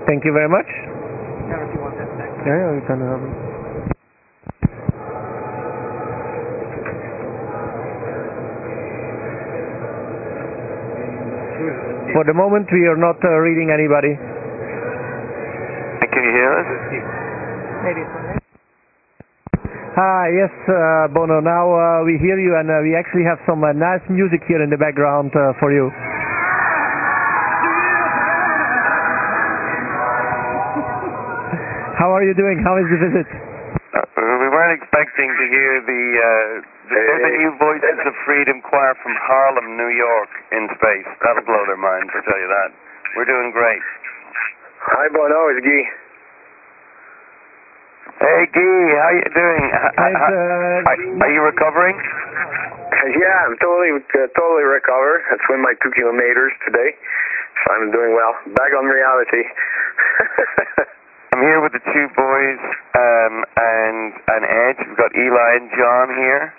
Thank you very much. Yeah, we can have it. For the moment, we are not reading anybody. Can you hear us? Maybe. Hi, yes, Bono. Now we hear you, and we actually have some nice music here in the background for you. How are you doing? How is the visit? We weren't expecting to hear the new Voices of Freedom choir from Harlem, New York, in space. That'll blow their minds, I'll tell you that. We're doing great. Hi, Bono. It's Guy. Hey, Guy, how you doing? Are you recovering? Yeah, I'm totally recovered. I swim my 2 kilometers today, so I'm doing well. Back on reality. I'm here with the two boys and Edge. We've got Eli and John here.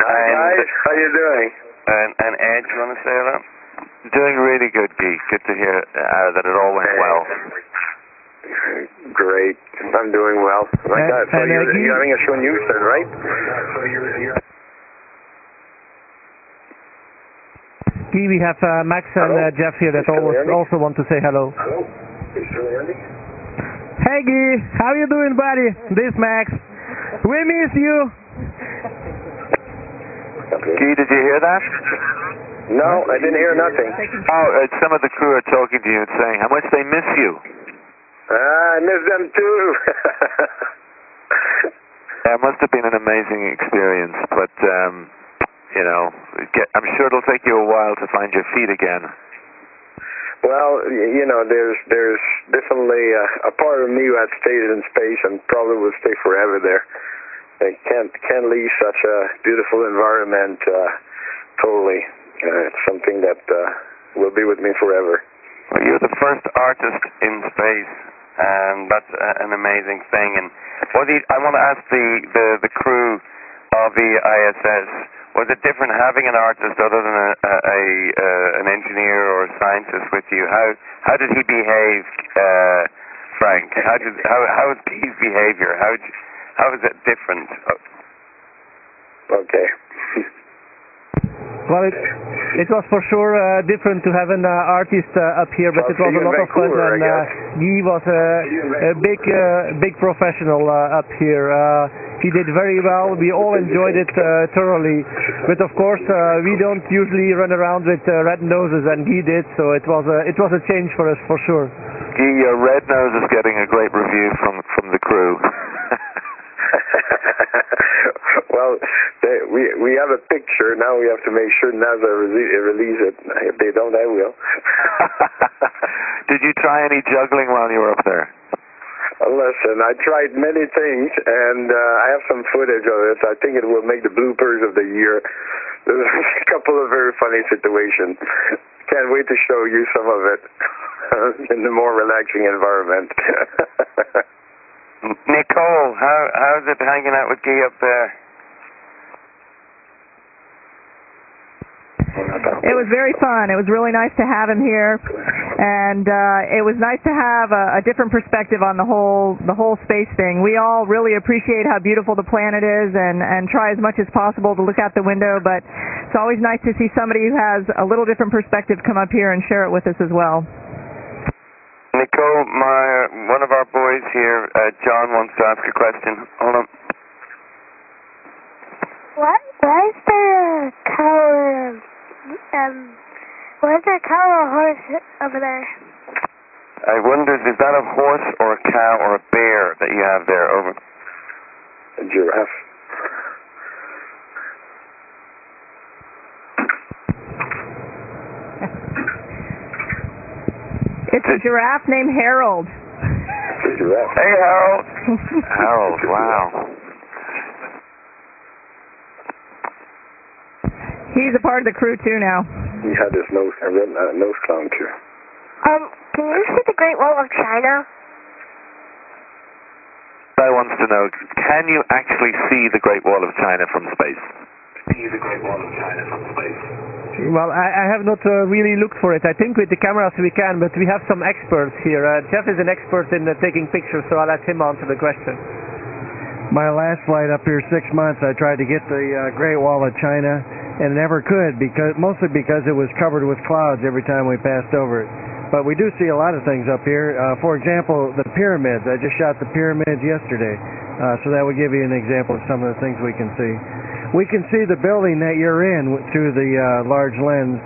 Hi, guys. How you doing? And Edge, you want to say hello? Doing really good, Guy. Good to hear that it all went well. Great. I'm doing well. Like that. So you're having a show in Houston, right? Guy, we have Max and Jeff here that also want to say hello. Hello. Can you still hear me? Hey Guy, how you doing, buddy? This is Max. We miss you. Guy, did you hear that? No, I didn't hear nothing. Oh, some of the crew are talking to you and saying how much they miss you. I miss them too. It must have been an amazing experience, but you know, I'm sure it'll take you a while to find your feet again. Well, you know, there's definitely a part of me that stays in space and probably will stay forever there. I can't leave such a beautiful environment totally. It's something that will be with me forever. Well, you're the first artist in space, and that's an amazing thing. And I want to ask the crew of the ISS, was it different having an artist other than an engineer or a scientist with you? How did he behave, Frank? How was Guy's behavior? How is it different? Okay. Well, it was for sure different to have an artist up here, but it was a lot of fun, and Guy was a big professional up here. He did very well. We all enjoyed it thoroughly, but of course we don't usually run around with red noses, and Guy did, so it was a change for us for sure. Guy, your red nose is getting a great review from the crew. Well, we have a picture. Now we have to make sure NASA release it. If they don't, I will. Did you try any juggling while you were up there? Listen, I tried many things, and I have some footage of it. I think it will make the bloopers of the year. There's a couple of very funny situations. Can't wait to show you some of it in a more relaxing environment. Nicole, how's it hanging out with Guy up there? It was very fun. It was really nice to have him here, and it was nice to have a different perspective on the whole space thing. We all really appreciate how beautiful the planet is, and try as much as possible to look out the window, but it's always nice to see somebody who has a little different perspective come up here and share it with us as well. Nicole, one of our boys here, John, wants to ask a question. Hold on. Why is there a cow? Why is there a cow or a horse over there? I wonder, is that a horse or a cow or a bear that you have there? Over. A giraffe. It's a giraffe named Harold. It's a giraffe. Hey, Harold. Harold, wow. He's a part of the crew too now. He had his nose clown too. Can you see the Great Wall of China? I wants to know, can you actually see the Great Wall of China from space? See the Great Wall of China from space. Well, I have not really looked for it. I think with the cameras we can, but we have some experts here. Jeff is an expert in taking pictures, so I'll let him answer the question. My last flight up here, 6 months, I tried to get the Great Wall of China and never could, mostly because it was covered with clouds every time we passed over it. But we do see a lot of things up here. For example, the pyramids. I just shot the pyramids yesterday, so that would give you an example of some of the things we can see. We can see the building that you're in through the large lens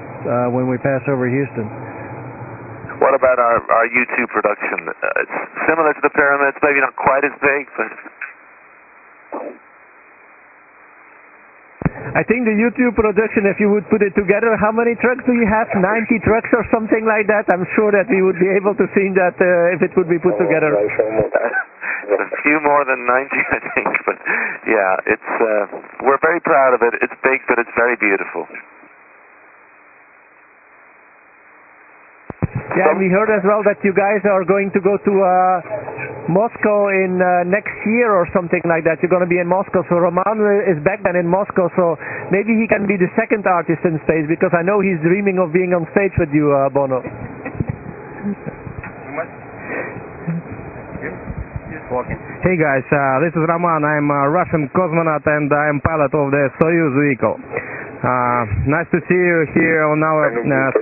when we pass over Houston. What about our U2 production? It's similar to the pyramids, maybe not quite as big, but... I think the YouTube production, if you would put it together, how many trucks do you have? 90 trucks or something like that? I'm sure that we would be able to see that if it would be put together. A few more than 90, I think. But yeah, it's we're very proud of it. It's big, but it's very beautiful. Yeah, and we heard as well that you guys are going to go to Moscow in next year or something like that. You're going to be in Moscow, so Roman is back then in Moscow, so maybe he can be the second artist in space, because I know he's dreaming of being on stage with you, Bono. Hey guys, this is Roman. I'm a Russian cosmonaut and I'm pilot of the Soyuz vehicle. Nice to see you here on our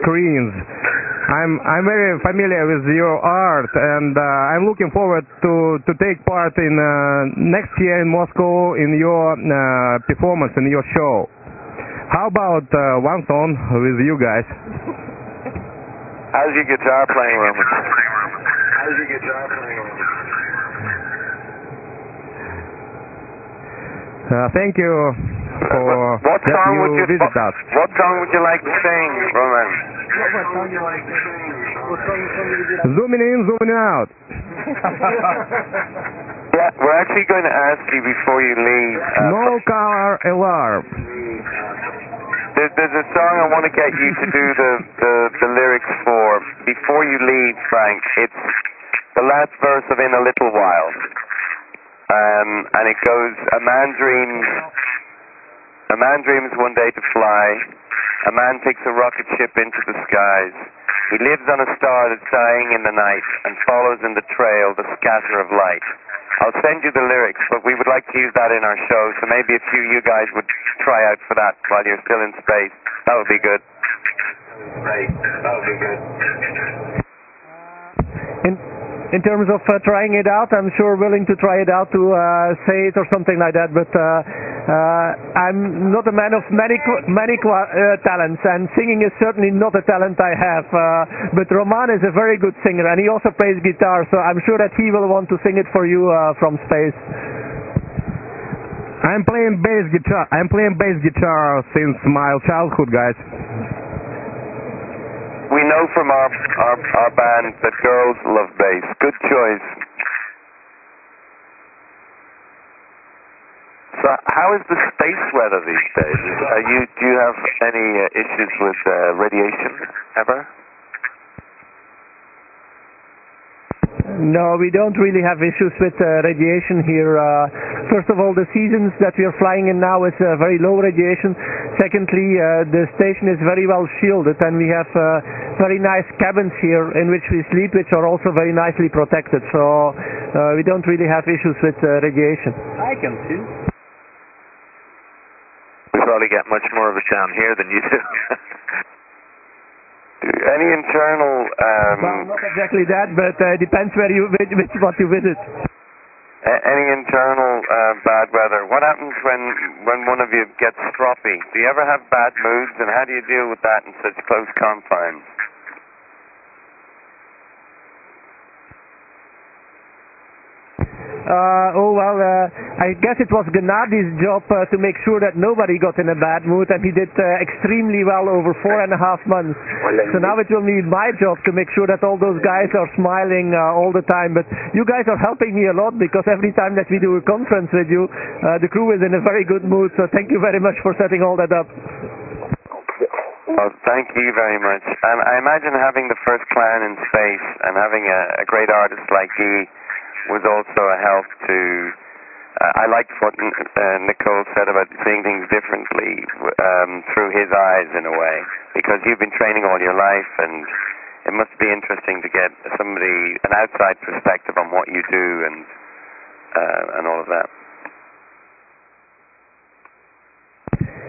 screens. I'm very familiar with your art, and I'm looking forward to take part in next year in Moscow in your performance, in your show. How about one song with you guys? How's your guitar playing, Roman? How's your guitar playing, Roman? Thank you for what that song you would you visit us. What song would you like to sing, Roman? Zooming in, zooming out. Yeah, we're actually going to ask you before you leave. No car alarm. There's a song I want to get you to do the lyrics for before you leave, Frank. It's the last verse of In a Little While. And it goes, a man dreams one day to fly. A man takes a rocket ship into the skies. He lives on a star that's dying in the night and follows in the trail the scatter of light. I'll send you the lyrics, but we would like to use that in our show, so maybe a few of you guys would try out for that while you're still in space. That would be good. Right, that would be good. In terms of trying it out, I'm sure willing to try it out to say it or something like that, but I'm not a man of many talents, and singing is certainly not a talent I have, but Roman is a very good singer, and he also plays guitar, so I'm sure that he will want to sing it for you from space. I'm playing bass guitar since my childhood, guys. We know from our band that girls love bass. Good choice. So how is the space weather these days? Do you have any issues with radiation ever? No, we don't really have issues with radiation here. First of all, the seasons that we are flying in now is very low radiation. Secondly, the station is very well shielded, and we have very nice cabins here in which we sleep, which are also very nicely protected. So we don't really have issues with radiation. I can too. We probably get much more of it down here than you do. Any internal... Well, not exactly that, but it depends what you visit. Any internal bad weather? What happens when one of you gets stroppy? Do you ever have bad moods, and how do you deal with that in such close confines? I guess it was Gennadi's job to make sure that nobody got in a bad mood, and he did extremely well over 4.5 months. So now it will be my job to make sure that all those guys are smiling all the time. But you guys are helping me a lot, because every time that we do a conference with you, the crew is in a very good mood. So thank you very much for setting all that up. Well, thank you very much. And I imagine having the first clan in space and having a great artist like Guy was also a help to I liked what Nicole said about seeing things differently through his eyes in a way, because you've been training all your life, and it must be interesting to get an outside perspective on what you do and all of that.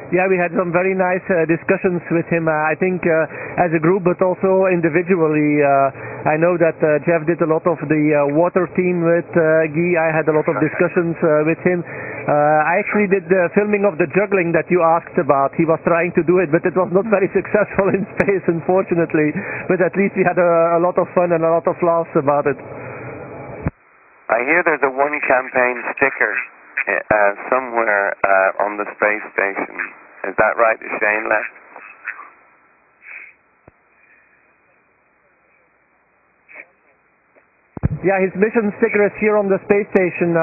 Yeah, we had some very nice discussions with him, I think as a group, but also individually. I know that Jeff did a lot of the water team with Guy. I had a lot of discussions with him. I actually did the filming of the juggling that you asked about. He was trying to do it, but it was not very successful in space, unfortunately. But at least we had a lot of fun and a lot of laughs about it. I hear there's a one campaign sticker somewhere on the space station. Is that right, Shane left? Yeah, his mission sticker is here on the space station.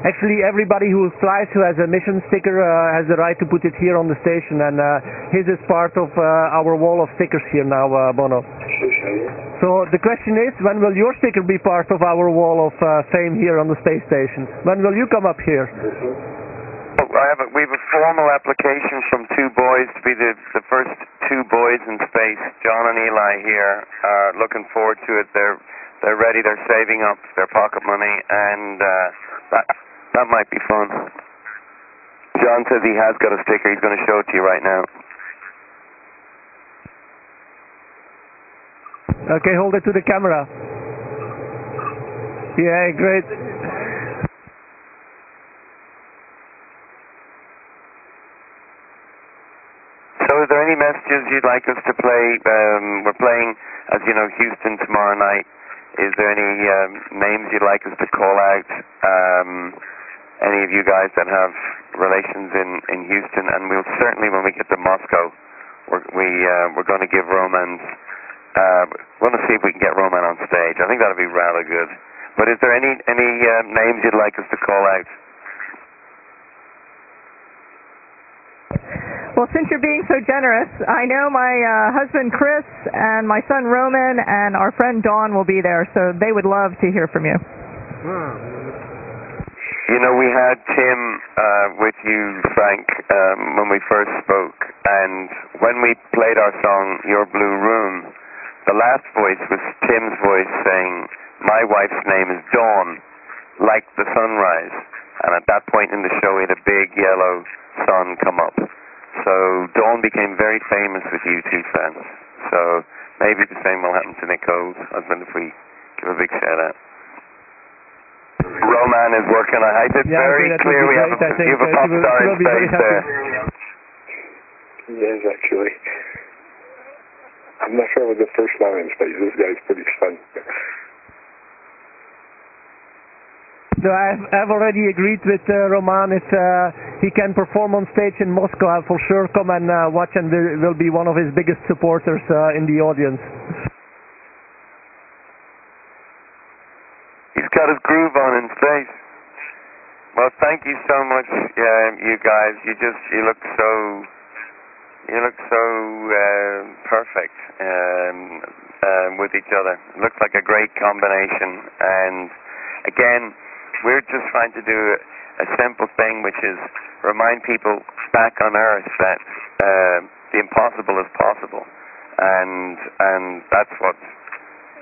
Actually, everybody who flies who has a mission sticker has the right to put it here on the station, and his is part of our wall of stickers here now, Bono. So the question is, when will your sticker be part of our wall of fame here on the space station? When will you come up here? We have a formal application from two boys to be the first two boys in space. John and Eli here are looking forward to it. They're ready. They're saving up their pocket money, and that might be fun. John says he has got a sticker. He's going to show it to you right now. Okay, hold it to the camera. Yeah, great. So is there any messages you'd like us to play? We're playing, as you know, Houston tomorrow night. Is there any names you'd like us to call out? Any of you guys that have relations in Houston? And we'll certainly, when we get to Moscow, we're going to give Roman's... we're going to see if we can get Roman on stage. I think that'll be rather good. But is there any names you'd like us to call out? Well, since you're being so generous, I know my husband Chris and my son Roman and our friend Dawn will be there, so they would love to hear from you. You know, we had Tim with you, Frank, when we first spoke, and when we played our song, Your Blue Room, the last voice was Tim's voice saying, my wife's name is Dawn, like the sunrise. And at that point in the show, we had a big yellow sun come up. So Dawn became very famous with you two fans. So maybe the same will happen to Nicole's husband if we give a big shout out. Roman is working on it. It's very clear we have a pop star in space there. Yes, actually. I'm not sure with the first man in space. This guy's pretty fun. So I've already agreed with Roman. If he can perform on stage in Moscow, I'll for sure come and watch, and will be one of his biggest supporters in the audience. He's got his groove on in space. Well, thank you so much, you guys. You look so perfect with each other. It looks like a great combination. And again, we're just trying to do a simple thing, which is remind people back on Earth that the impossible is possible, and that's what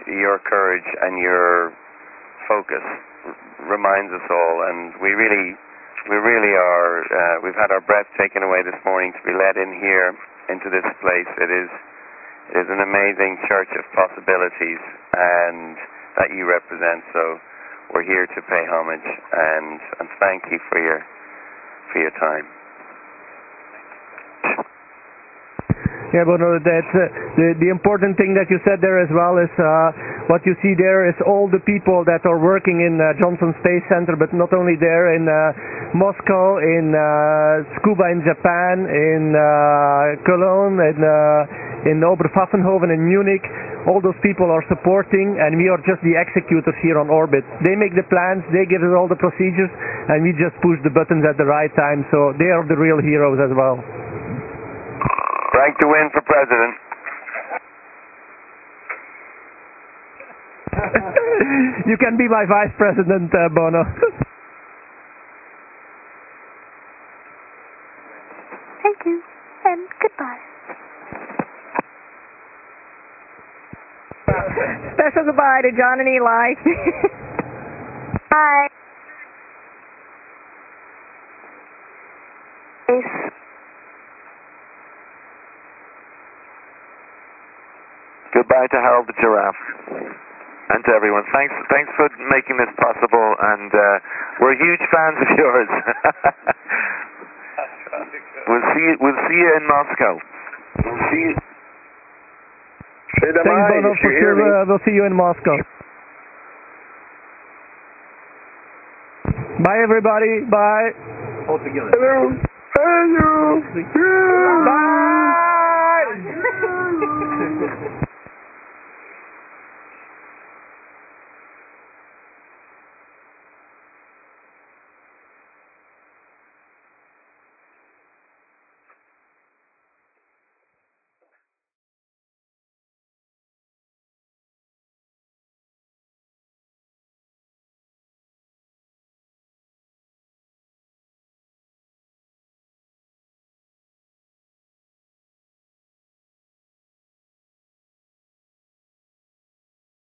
your courage and your focus reminds us all. And we really are. We've had our breath taken away this morning to be led in here into this place. It is an amazing church of possibilities, and that you represent. So we're here to pay homage and thank you for your time. Yeah, Bono, that's the important thing that you said there as well is what you see there is all the people that are working in Johnson Space Center, but not only there, in Moscow, in Tsukuba in Japan, in Cologne, in Oberpfaffenhofen in Munich. All those people are supporting, and we are just the executors here on orbit. They make the plans, they give us all the procedures, and we just push the buttons at the right time. So they are the real heroes as well. Frank to win for president. You can be my vice president, Bono. Special goodbye to John and Eli. Bye. Goodbye to Harold the Giraffe and to everyone. Thanks for making this possible, and we're huge fans of yours. We'll see you in Moscow. Thanks, Bono, for sure. We'll see you in Moscow. Bye, everybody. Bye. Hello. Hello. Bye.